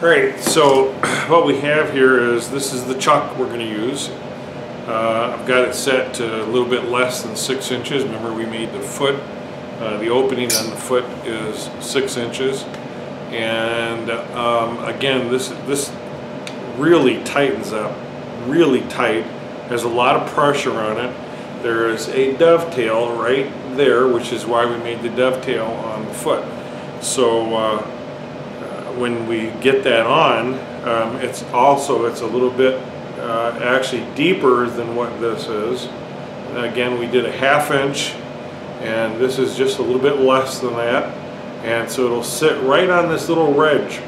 Alright, so what we have here is, this is the chuck we're going to use. I've got it set to a little bit less than 6 inches. Remember, we made the foot, the opening on the foot is 6 inches. And again, this really tightens up, really tight. Has a lot of pressure on it. There is a dovetail right there, which is why we made the dovetail on the foot. So when we get that on, it's a little bit actually deeper than what this is. Again, we did a 1/2 inch, and this is just a little bit less than that. And so it'll sit right on this little edge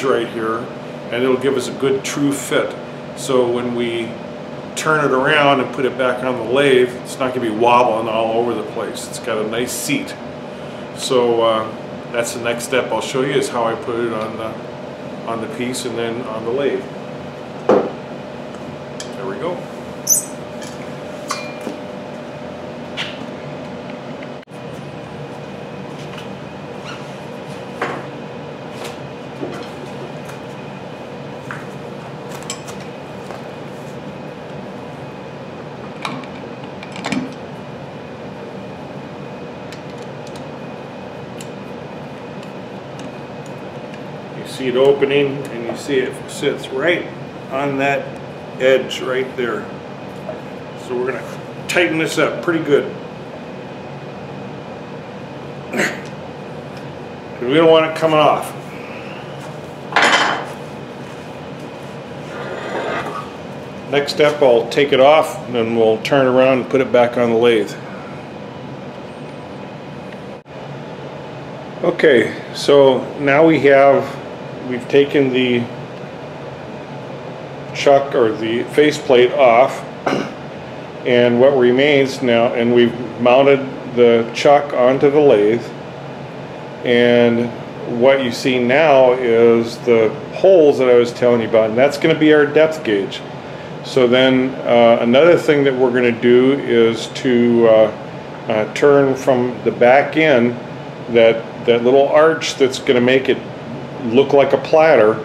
right here, and it'll give us a good true fit. So when we turn it around and put it back on the lathe, it's not going to be wobbling all over the place. It's got a nice seat. So that's the next step I'll show you, is how I put it on the piece and then on the lathe. There we go. See it opening, and you see it sits right on that edge right there. So we're going to tighten this up pretty good. We don't want it coming off. Next step, I'll take it off, and then we'll turn around and put it back on the lathe. Okay, so now we've taken the chuck or the faceplate off, and what remains now, and we've mounted the chuck onto the lathe, and what you see now is the holes that I was telling you about, and that's going to be our depth gauge. So then another thing that we're going to do is to turn from the back end, that little arch that's going to make it look like a platter,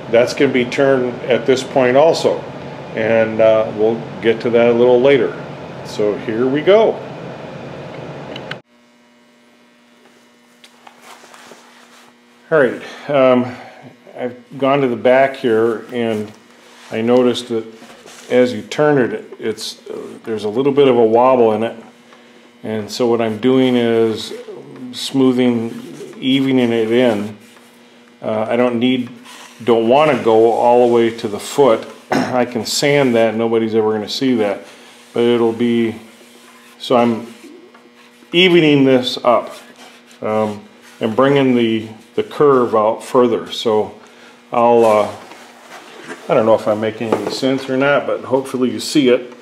that's going to be turned at this point also, and we'll get to that a little later. So here we go. Alright, I've gone to the back here, and I noticed that as you turn it, there's a little bit of a wobble in it, and so what I'm doing is evening it in. I don't want to go all the way to the foot. I can sand that, nobody's ever going to see that, but it'll be, so I'm evening this up and bringing the curve out further. So I don't know if I'm making any sense or not, but hopefully you see it.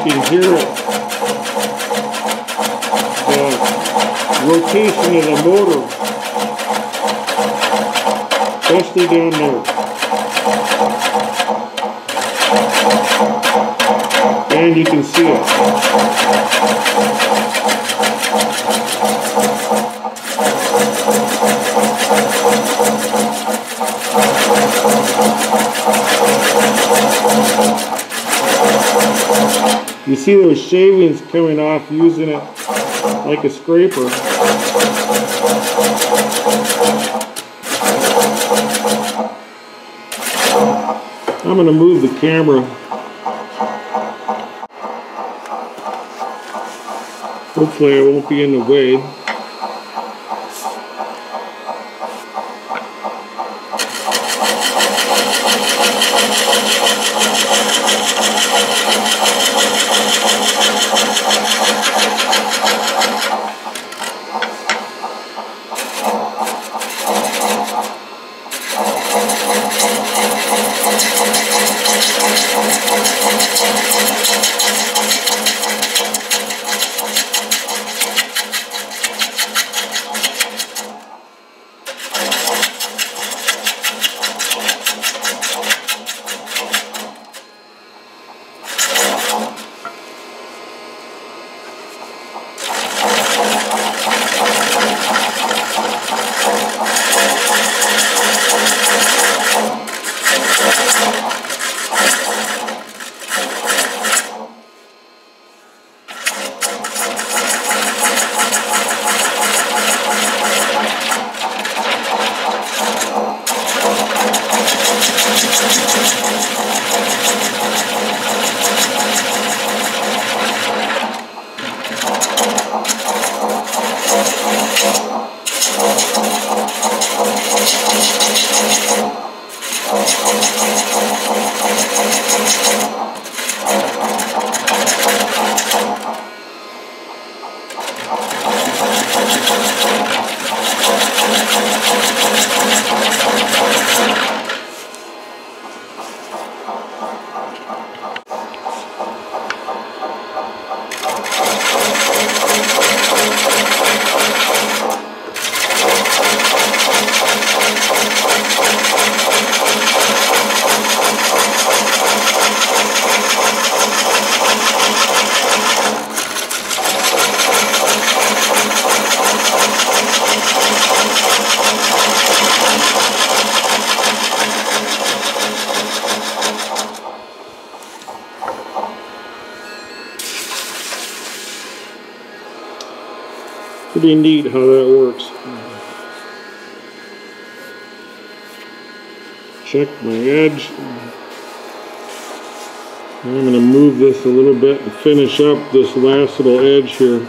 You can hear it, the rotation of the motor, especially down there. And you can see it. You see those shavings coming off using it like a scraper. I'm going to move the camera. Hopefully I won't be in the way. Pretty neat how that works. Check my edge. I'm going to move this a little bit and finish up this last little edge here.